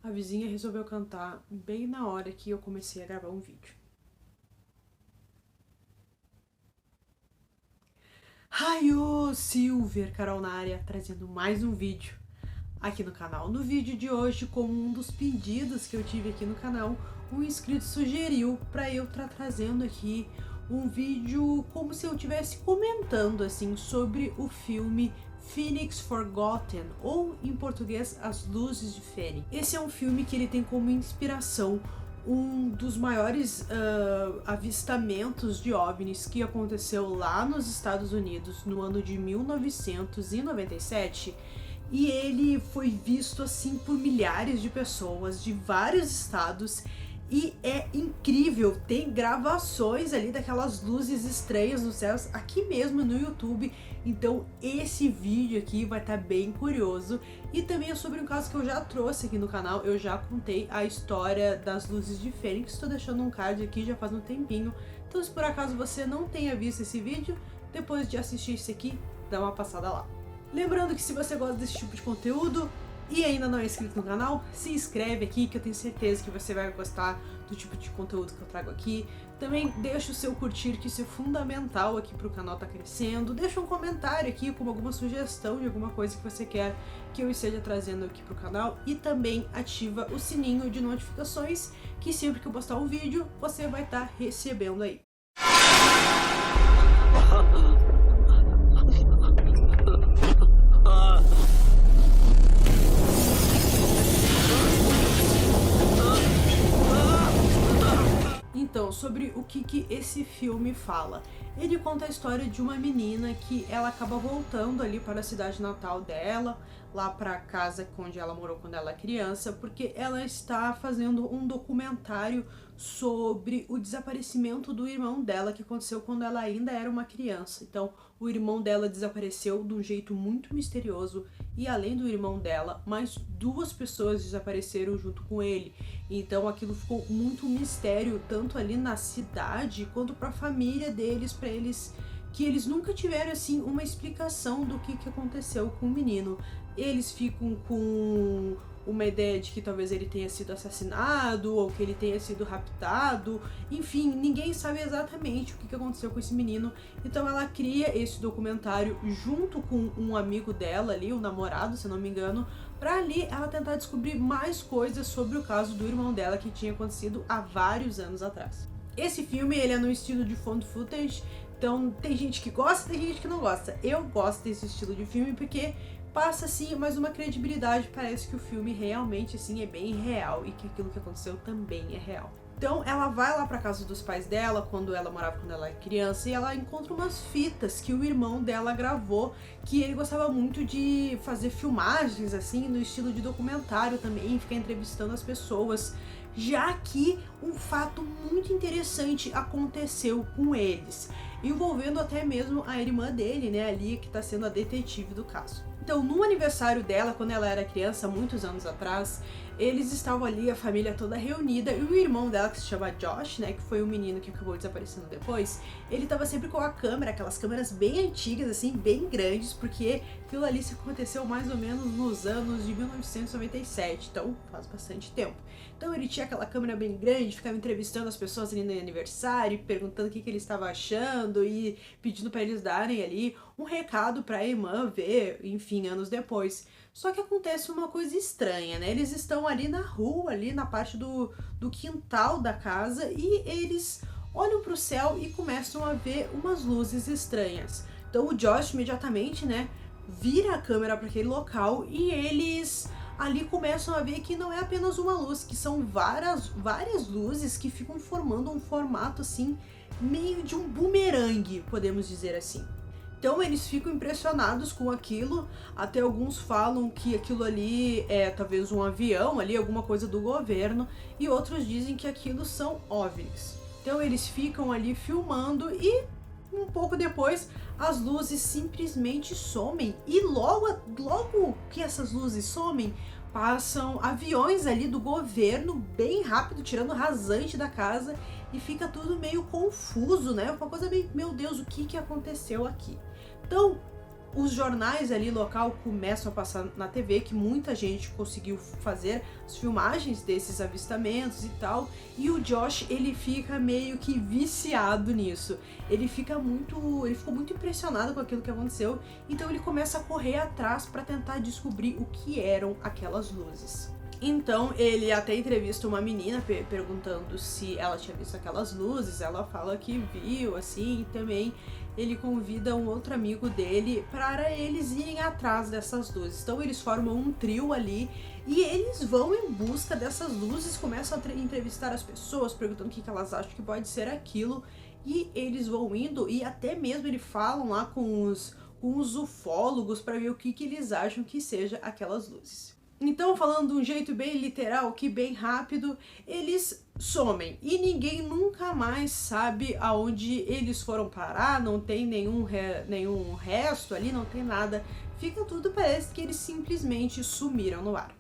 A vizinha resolveu cantar bem na hora que eu comecei a gravar um vídeo. Raio Silver, Carol na área, trazendo mais um vídeo aqui no canal. No vídeo de hoje, como um dos pedidos que eu tive aqui no canal, um inscrito sugeriu para eu estar trazendo aqui um vídeo como se eu estivesse comentando assim sobre o filme Phoenix Forgotten, ou em português As Luzes de Fênix. Esse é um filme que ele tem como inspiração um dos maiores avistamentos de OVNIs que aconteceu lá nos Estados Unidos no ano de 1997, e ele foi visto assim por milhares de pessoas de vários estados. E é incrível, tem gravações ali daquelas luzes estranhas nos céus aqui mesmo no YouTube. Então esse vídeo aqui vai estar bem curioso. E também é sobre um caso que eu já trouxe aqui no canal. Eu já contei a história das luzes de Fênix. Estou deixando um card aqui já faz um tempinho. Então se por acaso você não tenha visto esse vídeo, depois de assistir esse aqui, dá uma passada lá. Lembrando que se você gosta desse tipo de conteúdo e ainda não é inscrito no canal, se inscreve aqui que eu tenho certeza que você vai gostar do tipo de conteúdo que eu trago aqui. Também deixa o seu curtir, que isso é fundamental aqui para o canal estar crescendo. Deixa um comentário aqui com alguma sugestão de alguma coisa que você quer que eu esteja trazendo aqui para o canal. E também ativa o sininho de notificações, que sempre que eu postar um vídeo, você vai estar recebendo aí. Então, sobre o que esse filme fala. Ele conta a história de uma menina que ela acaba voltando ali para a cidade natal dela, lá para a casa onde ela morou quando ela era criança, porque ela está fazendo um documentário sobre o desaparecimento do irmão dela, que aconteceu quando ela ainda era uma criança. Então, o irmão dela desapareceu de um jeito muito misterioso, e além do irmão dela, mais duas pessoas desapareceram junto com ele. Então aquilo ficou muito mistério, tanto ali na cidade quanto para a família deles, para eles, que eles nunca tiveram assim uma explicação do que aconteceu com o menino. Eles ficam com uma ideia de que talvez ele tenha sido assassinado ou que ele tenha sido raptado. Enfim, ninguém sabe exatamente o que aconteceu com esse menino. Então ela cria esse documentário junto com um amigo dela ali, o namorado, se não me engano, pra ali ela tentar descobrir mais coisas sobre o caso do irmão dela que tinha acontecido há vários anos atrás. Esse filme, ele é no estilo de found footage, então tem gente que gosta, tem gente que não gosta. Eu gosto desse estilo de filme porque passa assim mais uma credibilidade, parece que o filme realmente assim é bem real e que aquilo que aconteceu também é real. Então ela vai lá pra casa dos pais dela quando ela morava quando ela era criança, e ela encontra umas fitas que o irmão dela gravou, que ele gostava muito de fazer filmagens assim no estilo de documentário também, ficar entrevistando as pessoas, já que um fato muito interessante aconteceu com eles, envolvendo até mesmo a irmã dele, né, ali, que tá sendo a detetive do caso. Então, no aniversário dela, quando ela era criança, muitos anos atrás, eles estavam ali, a família toda reunida, e o irmão dela, que se chama Josh, né, que foi o menino que acabou desaparecendo depois, ele tava sempre com a câmera, aquelas câmeras bem antigas, assim, bem grandes, porque aquilo ali se aconteceu mais ou menos nos anos de 1997, então faz bastante tempo. Então ele tinha aquela câmera bem grande, ficava entrevistando as pessoas ali no aniversário, perguntando o que ele estava achando e pedindo para eles darem ali um recado para a irmã ver, enfim, anos depois. Só que acontece uma coisa estranha, né? Eles estão ali na rua, ali na parte do quintal da casa, e eles olham para o céu e começam a ver umas luzes estranhas. Então o Josh imediatamente, né, vira a câmera para aquele local, e eles ali começam a ver que não é apenas uma luz, que são várias luzes que ficam formando um formato assim, meio de um bumerangue, podemos dizer assim. Então eles ficam impressionados com aquilo, até alguns falam que aquilo ali é talvez um avião ali, alguma coisa do governo, e outros dizem que aquilo são OVNIs. Então eles ficam ali filmando, e um pouco depois as luzes simplesmente somem, e logo que essas luzes somem, passam aviões ali do governo bem rápido, tirando rasante da casa, e fica tudo meio confuso, né? Uma coisa meio, meu Deus, o que aconteceu aqui? Então, Os jornais ali local começam a passar na TV que muita gente conseguiu fazer as filmagens desses avistamentos e tal, e o Josh, ele fica meio que viciado nisso. Ele ficou muito impressionado com aquilo que aconteceu, então ele começa a correr atrás para tentar descobrir o que eram aquelas luzes. Então ele até entrevista uma menina perguntando se ela tinha visto aquelas luzes, ela fala que viu, assim, e também ele convida um outro amigo dele para eles irem atrás dessas luzes. Então eles formam um trio ali e eles vão em busca dessas luzes, começam a entrevistar as pessoas, perguntando o que elas acham que pode ser aquilo, e eles vão indo e até mesmo eles falam lá com os ufólogos para ver o que eles acham que seja aquelas luzes. Então, falando de um jeito bem literal, que bem rápido, eles somem e ninguém nunca mais sabe aonde eles foram parar, não tem nenhum resto ali, não tem nada. Fica tudo, parece que eles simplesmente sumiram no ar.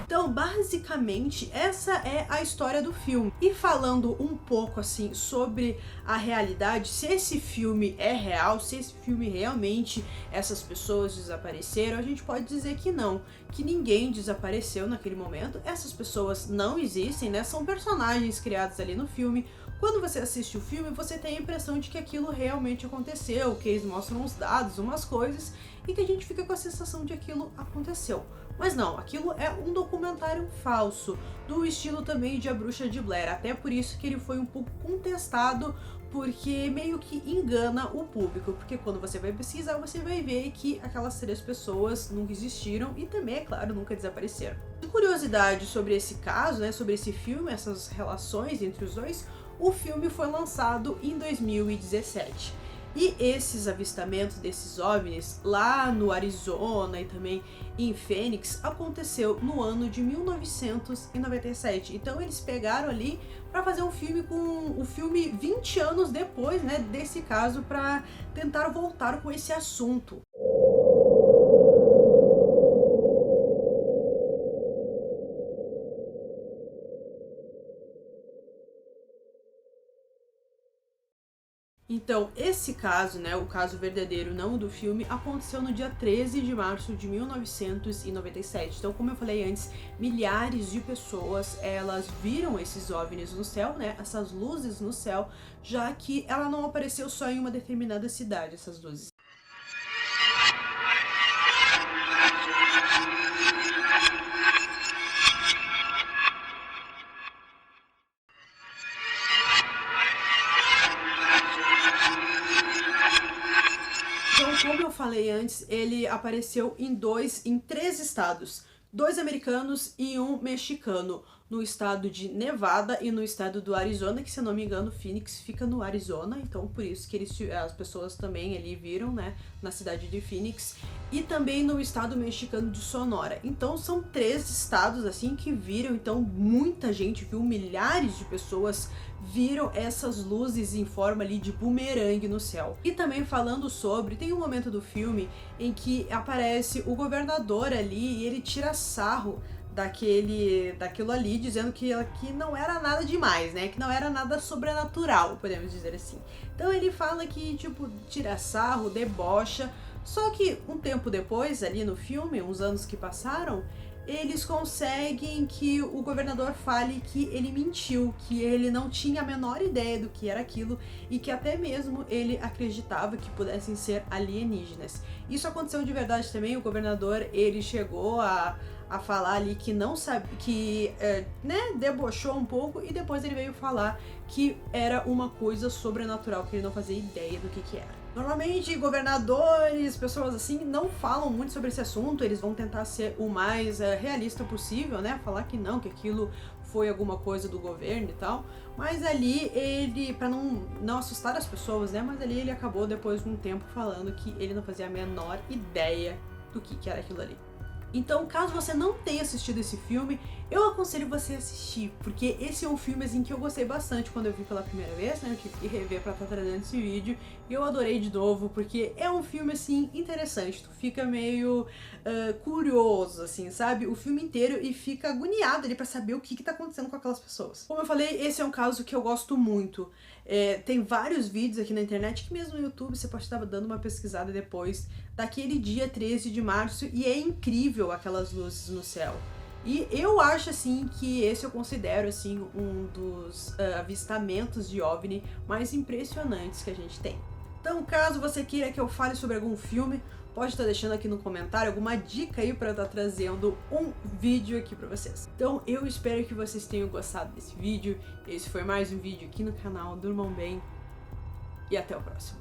Então, basicamente, essa é a história do filme. E falando um pouco assim sobre a realidade, se esse filme é real, se esse filme realmente essas pessoas desapareceram, a gente pode dizer que não, que ninguém desapareceu naquele momento. Essas pessoas não existem, né? São personagens criados ali no filme. Quando você assiste o filme, você tem a impressão de que aquilo realmente aconteceu, que eles mostram uns dados, umas coisas, e que a gente fica com a sensação de que aquilo aconteceu. Mas não, aquilo é um documentário falso, do estilo também de A Bruxa de Blair, até por isso que ele foi um pouco contestado, porque meio que engana o público, porque quando você vai pesquisar, você vai ver que aquelas 3 pessoas nunca existiram e também, é claro, nunca desapareceram. E curiosidade sobre esse caso, né, sobre esse filme, essas relações entre os dois, o filme foi lançado em 2017. E esses avistamentos desses OVNIs lá no Arizona e também em Phoenix aconteceu no ano de 1997. Então eles pegaram ali para fazer um filme com o filme 20 anos depois, né, desse caso, para tentar voltar com esse assunto. Então, esse caso, né, o caso verdadeiro, não o do filme, aconteceu no dia 13 de março de 1997. Então, como eu falei antes, milhares de pessoas, elas viram esses OVNIs no céu, né, essas luzes no céu, já que ela não apareceu só em uma determinada cidade, essas luzes. Como eu falei antes, ele apareceu em 3 estados, 2 americanos e 1 mexicano, no estado de Nevada e no estado do Arizona, que se eu não me engano, Phoenix fica no Arizona, então por isso que as pessoas também ali viram, né, na cidade de Phoenix, e também no estado mexicano de Sonora. Então são 3 estados assim que viram, então muita gente viu, milhares de pessoas viram essas luzes em forma ali de bumerangue no céu. E também falando sobre, tem um momento do filme em que aparece o governador ali e ele tira sarro daquilo ali, dizendo que não era nada demais, né? Que não era nada sobrenatural, podemos dizer assim. Então ele fala que, tipo, tira sarro, debocha, só que um tempo depois, ali no filme, uns anos que passaram, eles conseguem que o governador fale que ele mentiu, que ele não tinha a menor ideia do que era aquilo e que até mesmo ele acreditava que pudessem ser alienígenas. Isso aconteceu de verdade também. O governador, ele chegou a falar ali que não sabe, que debochou um pouco, e depois ele veio falar que era uma coisa sobrenatural, que ele não fazia ideia do que era. Normalmente, governadores, pessoas assim, não falam muito sobre esse assunto, eles vão tentar ser o mais realista possível, né? Falar que não, que aquilo foi alguma coisa do governo e tal. Mas ali ele, pra não assustar as pessoas, né? Mas ali ele acabou depois de um tempo falando que ele não fazia a menor ideia do que era aquilo ali. Então, caso você não tenha assistido esse filme, eu aconselho você a assistir, porque esse é um filme assim que eu gostei bastante quando eu vi pela primeira vez, né? Eu tive que rever pra estar trazendo esse vídeo, e eu adorei de novo, porque é um filme assim interessante, tu fica meio curioso, assim, sabe? O filme inteiro e fica agoniado ali pra saber o que tá acontecendo com aquelas pessoas. Como eu falei, esse é um caso que eu gosto muito. Tem vários vídeos aqui na internet, que mesmo no YouTube você pode estar dando uma pesquisada depois, daquele dia 13 de março, e é incrível aquelas luzes no céu. E eu acho assim que esse eu considero assim um dos avistamentos de OVNI mais impressionantes que a gente tem. Então, caso você queira que eu fale sobre algum filme, pode estar deixando aqui no comentário alguma dica aí para eu estar trazendo um vídeo aqui para vocês. Então, eu espero que vocês tenham gostado desse vídeo. Esse foi mais um vídeo aqui no canal. Durmam bem e até o próximo.